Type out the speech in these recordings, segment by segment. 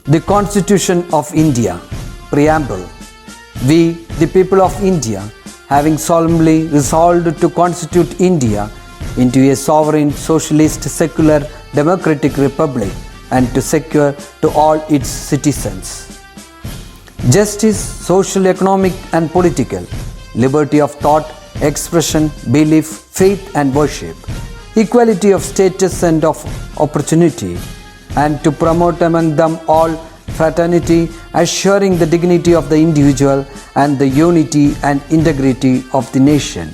The Constitution of India, Preamble. We, the people of India, having solemnly resolved to constitute India into a sovereign, socialist, secular, democratic republic and to secure to all its citizens justice, social, economic and political, liberty of thought, expression, belief, faith and worship, equality of status and of opportunity, and to promote among them all fraternity, assuring the dignity of the individual and the unity and integrity of the nation.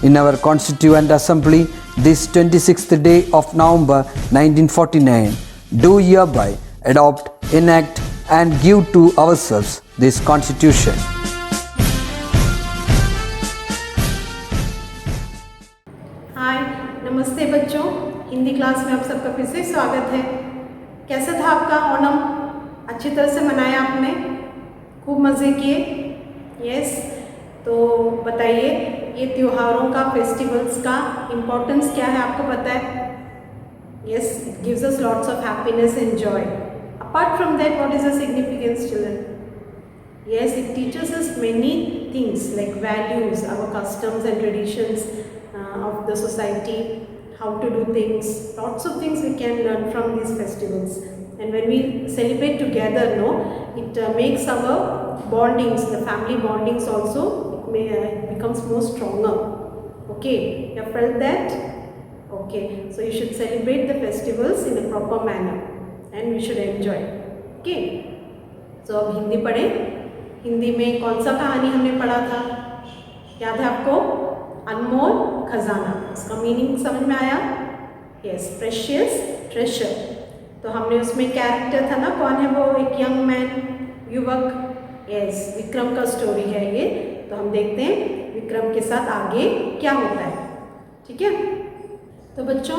In our Constituent Assembly, this 26th day of November 1949, do hereby adopt, enact and give to ourselves this Constitution. हाय, नमस्ते बच्चों। Hindi class में आप सबका फिर से स्वागत है। कैसा था आपका ओणम? अच्छी तरह से मनाया आपने? खूब मज़े किए? यस। तो बताइए, ये त्योहारों का, फेस्टिवल्स का इम्पोर्टेंस क्या है, आपको पता है? Yes, it gives us lots of happiness and Joy. Apart from that, what is the significance, children? Yes, it teaches us many things like values, our customs and traditions of the society, how to do things. Lots of things we can learn from these festivals. And when we celebrate together, no, it makes our bondings, the family bondings also, it becomes more stronger. Okay, you have felt that? Okay, so you should celebrate the festivals in a proper manner and we should enjoy. Okay, so अब हिंदी पढ़ें. हिंदी में कौन सा कहानी हमने पढ़ा था, याद है आपको? अनमोल खजाना. उसका मीनिंग समझ में आया? Yes, precious treasure. तो हमने उसमें कैरेक्टर था ना, कौन है वो? एक यंग मैन, युवक. यस, विक्रम का स्टोरी है ये. तो हम देखते हैं विक्रम के साथ आगे क्या होता है. ठीक है. तो बच्चों,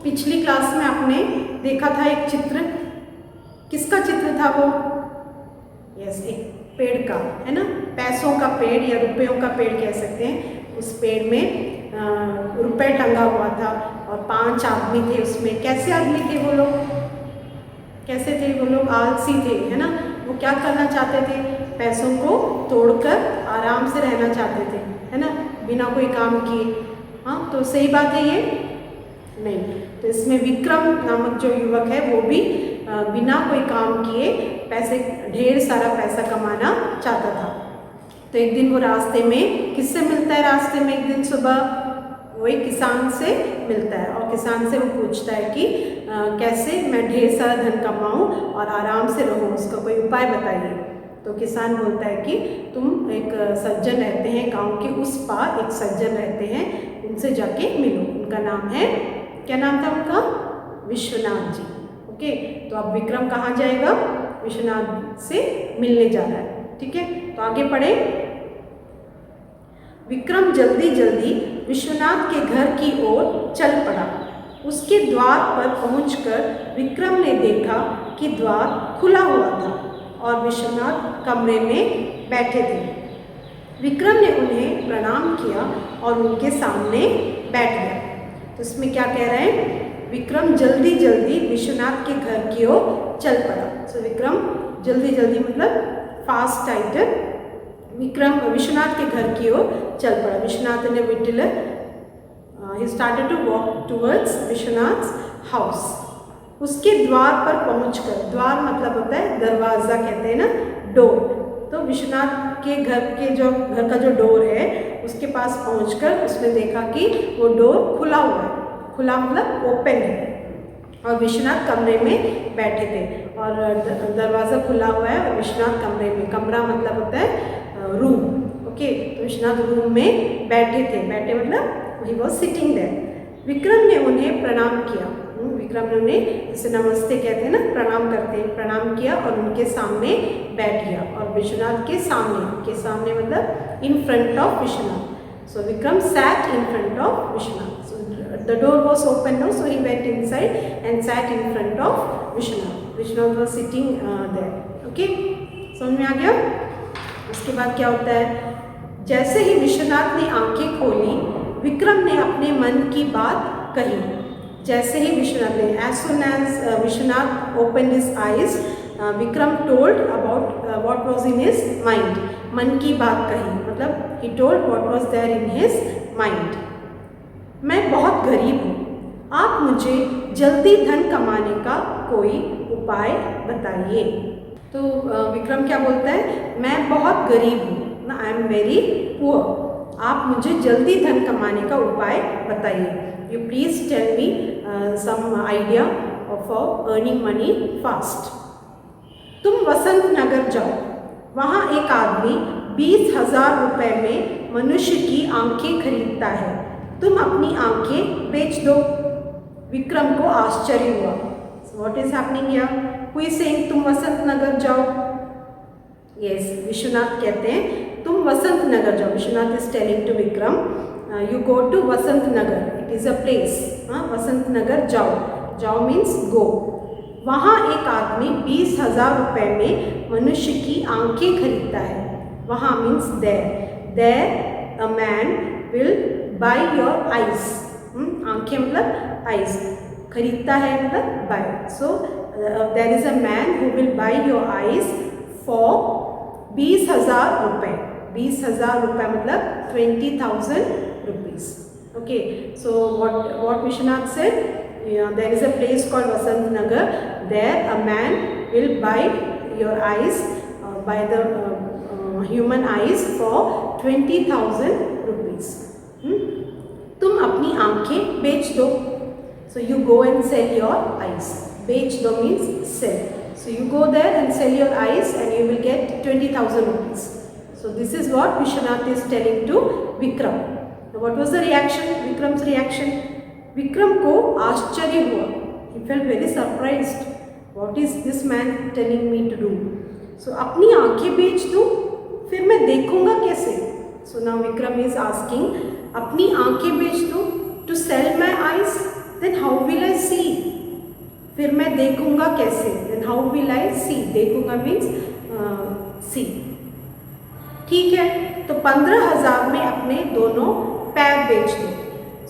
पिछली क्लास में आपने देखा था एक चित्र. किसका चित्र था वो? यस, एक पेड़ का, है ना? पैसों का पेड़ या रुपयों का पेड़ कह सकते हैं. उस पेड़ में रुपए टंगा हुआ था और 5 आदमी थे उसमें. कैसे आदमी थे वो लोग? कैसे थे वो लोग? आलसी थे, है ना? वो क्या करना चाहते थे? पैसों को तोड़कर आराम से रहना चाहते थे, है ना? बिना कोई काम किए. हाँ, तो सही बात है ये? नहीं. तो इसमें विक्रम नामक जो युवक है वो भी बिना कोई काम किए पैसे, ढेर सारा पैसा कमाना चाहता था. तो एक दिन वो रास्ते में किससे मिलता है? रास्ते में एक दिन सुबह वो एक किसान से मिलता है और किसान से वो पूछता है कि कैसे मैं ढेर सारा धन कमाऊं और आराम से रहूं, उसका कोई उपाय बताइए. तो किसान बोलता है कि तुम, एक सज्जन रहते हैं गांव के उस पार, एक सज्जन रहते हैं, उनसे जाके मिलो. उनका नाम है, क्या नाम था उनका? विश्वनाथ जी. ओके, तो अब विक्रम कहाँ जाएगा? विश्वनाथ से मिलने जा रहा है. ठीक है, तो आगे पढ़े. विक्रम जल्दी जल्दी विश्वनाथ के घर की ओर चल पड़ा. उसके द्वार पर पहुंचकर विक्रम ने देखा कि द्वार खुला हुआ था और विश्वनाथ कमरे में बैठे थे. विक्रम ने उन्हें प्रणाम किया और उनके सामने बैठ गया. तो इसमें क्या कह रहे हैं? विक्रम जल्दी जल्दी विश्वनाथ के घर की ओर चल पड़ा. सो विक्रम जल्दी जल्दी मतलब फास्ट टाइटर. विक्रम विश्वनाथ के घर की ओर चल पड़ा. विश्वनाथ ने विटिल, he started to walk towards Vishwanath's house. उसके द्वार पर पहुंचकर, द्वार मतलब होता है दरवाज़ा, कहते हैं ना, डोर. तो विश्वनाथ के घर का जो डोर है उसके पास पहुंचकर उसने देखा कि वो डोर खुला हुआ है. खुला मतलब ओपन है और विश्वनाथ कमरे में बैठे थे और दरवाज़ा खुला हुआ है और विश्वनाथ कमरे में. कमरा मतलब होता है रूम. ओके, तो विश्वनाथ रूम में बैठे थे. बैठे मतलब ही वॉज सिटिंग देयर. विक्रम ने उन्हें प्रणाम किया. विक्रम ने उन्हें, जैसे नमस्ते कहते हैं ना, प्रणाम करते हैं, प्रणाम किया और उनके सामने बैठ गया. और विश्वनाथ के सामने मतलब in front of Vishwanath. So Vikram sat in front of Vishwanath. So the door was open now, so he went inside and sat in front of Vishwanath. Vishwanath was sitting there. Okay, समझ में आ गया? उसके बाद क्या होता है? जैसे ही विश्वनाथ ने आंखें खोली, विक्रम ने अपने मन की बात कही. जैसे ही विश्वनाथ ने, as soon as Vishwanath opened his eyes, Vikram told about what was in his mind, मन की बात कही, मतलब ही told what was there in his mind. मैं बहुत गरीब हूँ, आप मुझे जल्दी धन कमाने का कोई उपाय बताइए। तो विक्रम क्या बोलता है, मैं बहुत गरीब हूँ ना, आई एम वेरी पुअर, आप मुझे जल्दी धन कमाने का उपाय बताइए। You please tell me some idea for earning money fast. तुम वसंत नगर जाओ, वहाँ एक आदमी 20,000 रुपये में मनुष्य की आंखें खरीदता है, तुम अपनी आंखें बेच दो। विक्रम को आश्चर्य हुआ। What is happening here? Who is saying तुम वसंत नगर जाओ? यस, विश्वनाथ कहते हैं तुम वसंत नगर जाओ। Vishwanath is telling to Vikram you go to Vasant Nagar, it is a place. Vasant Nagar जाओ, जाओ मीन्स गो। वहाँ एक आदमी 20,000 रुपये में मनुष्य की आंखें खरीदता है। वहाँ means there, there a man will buy your eyes. आंखें मतलब आइज, खरीदता है मतलब buy. So there is a man who will buy your eyes for 20,000 रुपये। 20,000 रुपये मतलब 20,000 rupees. Okay, so what Vishwanath said, there is a place called Vasant Nagar. There a man will buy your eyes, buy the human eyes for 20,000 rupees. तुम अपनी आंखें बेच दो। So you go and sell your eyes. बेच दो means sell. So you go there and sell your eyes and you will get 20,000 rupees. So this is what Vishwanath is telling to Vikram. What was the reaction? Vikram's reaction. Vikram को आश्चर्य हुआ. He felt very surprised. What is this man telling me to do? So अपनी आंखें बेच दूँ, फिर मैं देखूँगा कैसे? So now Vikram is asking, अपनी आंखें बेच दूँ to sell my eyes, then how will I see? फिर मैं देखूँगा कैसे? Then how will I see? देखूँगा means see. ठीक है, तो 15,000 में अपने दोनों पैर बेच दो।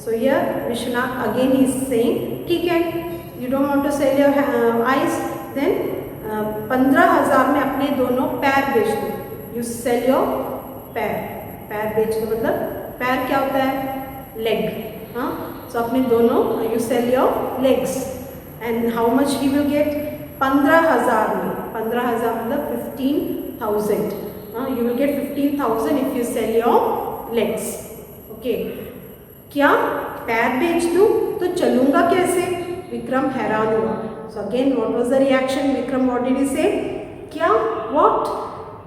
So here Vishwanath again is saying, ठीक है, you don't want to sell your eyes, then 15,000 में अपने दोनों पैर बेच दो। यू सेल योर पैर, पैर बेच दो मतलब पैर क्या होता है? लेग। हाँ, सो अपने दोनों you sell your legs and how much he will get? 15,000 में। 15,000 मतलब 15,000। You will get 15,000 if you sell your legs. Okay. क्या पैर बेच दूँ तो चलूँगा कैसे? विक्रम हैरान हुआ। So again, what was the reaction? Vikram what did he say? क्या? What?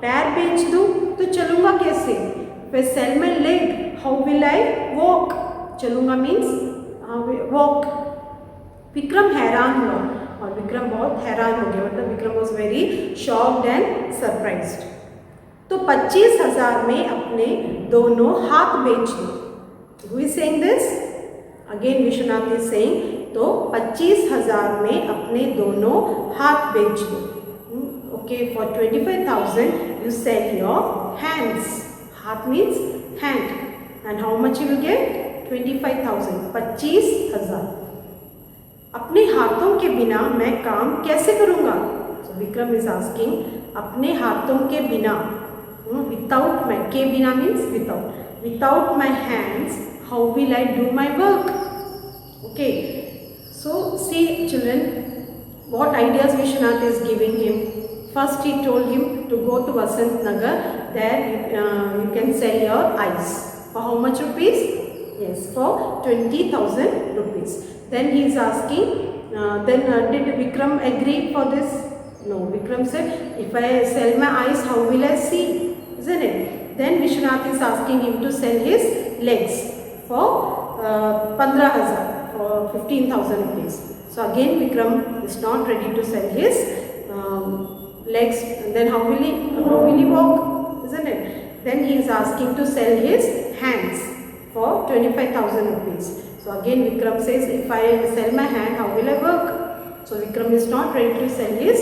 पैर बेच दूँ तो चलूँगा कैसे? If I sell my leg, how will I walk? चलूँगा means walk. विक्रम हैरान हुआ और विक्रम बहुत हैरान हो गया, मतलब Vikram was very shocked and surprised. तो 25,000 में अपने दोनों हाथ बेच दो। Who is saying this? Again Vishwanath is saying, तो 25,000 में अपने दोनों हाथ बेच दो। Okay, for 25,000 you sell your hands. हाथ means hand. And how much you will get? 25,000. 25,000. अपने हाथों के बिना मैं काम कैसे करूँगा? So Vikram is asking, अपने हाथों के बिना, without my, के बिना means without my hands, how will I do my work? Okay, so see children, what ideas Vishwanath is giving him. First he told him to go to Vasant Nagar, there you can sell your eyes. For how much rupees? Yes, for 20,000 rupees. Then he is asking, did Vikram agree for this? No, Vikram said, if I sell my eyes, how will I see? Isn't it? Then Vishwanath is asking him to sell his legs for 15,000, for 15,000 rupees. So again Vikram is not ready to sell his legs. Then how will he walk? Isn't it? Then he is asking to sell his hands for 25,000 rupees. So again Vikram says, if I sell my hand, how will I work? So Vikram is not ready to sell his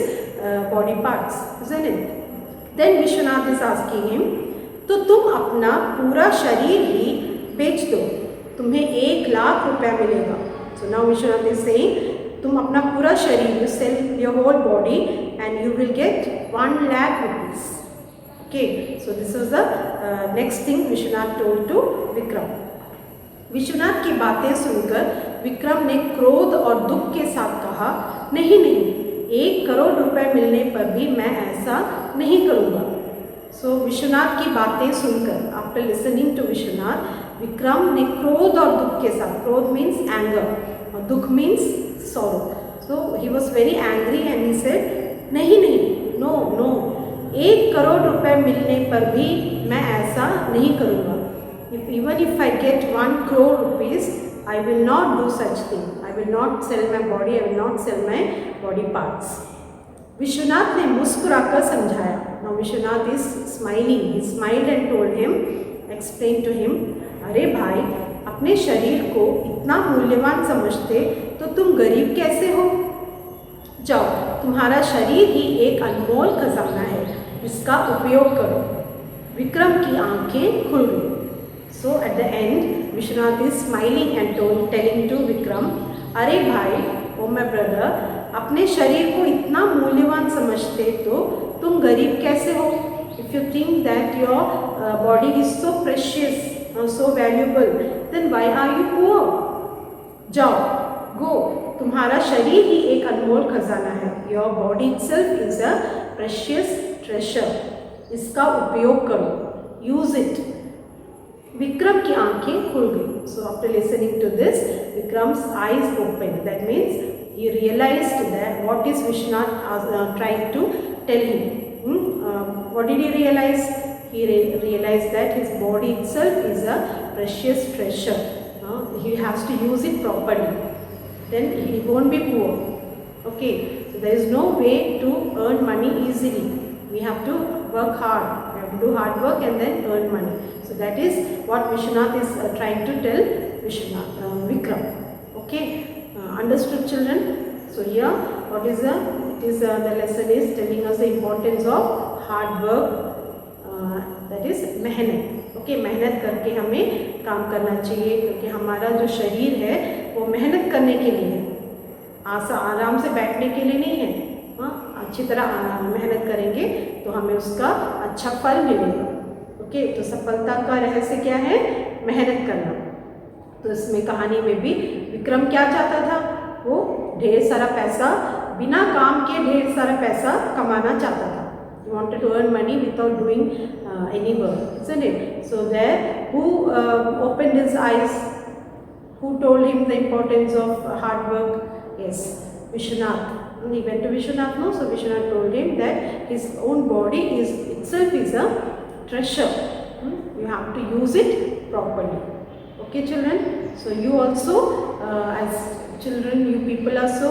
body parts, isn't it? Then Vishwanath is asking him, तो तुम अपना पूरा शरीर ही बेच दो, तुम्हें 1,00,000 रुपया मिलेगा। So now Vishwanath is saying, तुम अपना पूरा शरीर, you sell your whole body and you will get 1 lakh rupees. Okay, so this was the next thing Vishwanath told to Vikram. Vishwanath की बातें सुनकर विक्रम ने क्रोध और दुख के साथ कहा, नहीं नहीं, 1 करोड़ रुपए मिलने पर भी मैं ऐसा नहीं करूँगा. सो विश्वनाथ की बातें सुनकर, after listening to Vishwanath, Vikram ने क्रोध और दुख के साथ, क्रोध मीन्स एंगर और दुख means sorrow. So he was very angry and he said, नहीं नहीं, नो नो, 1 करोड़ रुपए मिलने पर भी मैं ऐसा नहीं करूँगा. Even if I get 1 crore rupees, I will not do such thing. I will not sell my body. I will not sell my body parts. Vishwanath ने मुस्कुराकर समझाया. Now Vishwanath is smiling. He smiled and told him, explained to him, अरे भाई, अपने शरीर को इतना मूल्यवान समझते तो तुम गरीब कैसे हो? जाओ, तुम्हारा शरीर ही एक अनमोल खजाना है, इसका उपयोग करो. विक्रम की आंखें खुल गई. So at the end, Vishwanath is smiling and telling to Vikram, अरे भाई, oh my brother, अपने शरीर को इतना मूल्यवान समझते तो तुम गरीब कैसे हो? If you think that your body is so precious, so valuable, then why are you poor? जाओ, go, तुम्हारा शरीर ही एक अनमोल खजाना है. Your body itself is a precious treasure. इसका उपयोग करो. Use it. विक्रम की आंखें खुल गई. So after listening to this, Vikram's eyes open. That means he realized that what is Vishwanath trying to tell him. What did he realize? He realized that his body itself is a precious treasure. He has to use it properly. Then he won't be poor. Okay, so there is no way to earn money easily. We have to work hard. We have to do hard work and then earn money. So that is what Vishwanath is trying to tell Vikram. Okay, understood children? So here, what is the lesson is telling us the importance of hard work. That is मेहनत. Okay, मेहनत करके हमें काम करना चाहिए, क्योंकि हमारा जो शरीर है वो मेहनत करने के लिए है, आराम से बैठने के लिए नहीं है. अच्छी तरह मेहनत करेंगे तो हमें उसका अच्छा फल मिलेगा. ओके, तो सफलता का रहस्य क्या है? मेहनत करना. तो इसमें कहानी में भी विक्रम क्या चाहता था? वो ढेर सारा पैसा, बिना काम के ढेर सारा पैसा कमाना चाहता था. He wanted to earn money without doing any work, isn't it? So there, who opened his eyes? Who told him the importance of hard work? Yes, Vishwanath. He went to Vishwanath, no? So Vishwanath told him that his own body itself is a treasure. You have to use it properly. Okay, children? So you also, as children, you people are so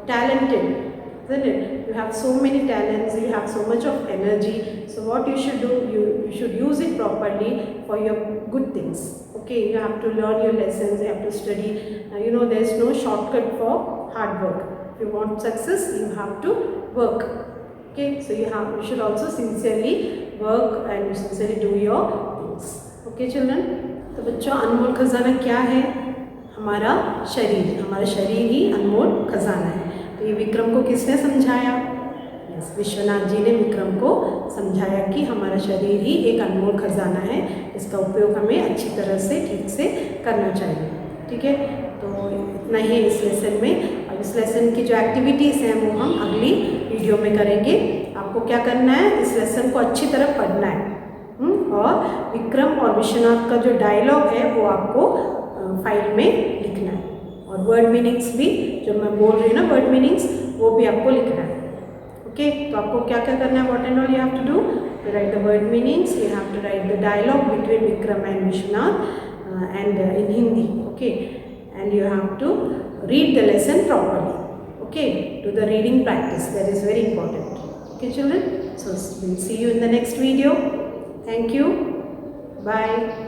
talented, isn't it? You have so many talents, you have so much of energy. So what you should do, you should use it properly for your good things. Okay, you have to learn your lessons, you have to study. There is no shortcut for hard work. If you want success, you have to work. Okay, so you should also sincerely work and sincerely do your things. Okay, children? तो बच्चों, अनमोल खजाना क्या है? हमारा शरीर. हमारा शरीर ही अनमोल खजाना है. तो ये विक्रम को किसने समझाया? विश्वनाथ जी ने विक्रम को समझाया कि हमारा शरीर ही एक अनमोल खजाना है, इसका उपयोग हमें अच्छी तरह से, ठीक से करना चाहिए. ठीक है, तो इतना ही इस लेसन में. अब इस लेसन की जो एक्टिविटीज़ हैं वो हम अगली वीडियो में करेंगे. आपको क्या करना है? इस लेसन को अच्छी तरह पढ़ना है और विक्रम और विश्वनाथ का जो डायलॉग है वो आपको फाइल में लिखना है. और वर्ड मीनिंग्स भी, जो मैं बोल रही हूँ ना, वर्ड मीनिंग्स, वो भी आपको लिखना है. ओके, तो आपको क्या क्या करना है? What and all you have to do? To write the word meanings, you have to write the dialogue between Vikram and Vishwanath and in Hindi. Okay, and you have to read the lesson properly. Okay, do the reading practice, that is very important. Okay, children, so we'll see you in the next video. Thank you. Bye.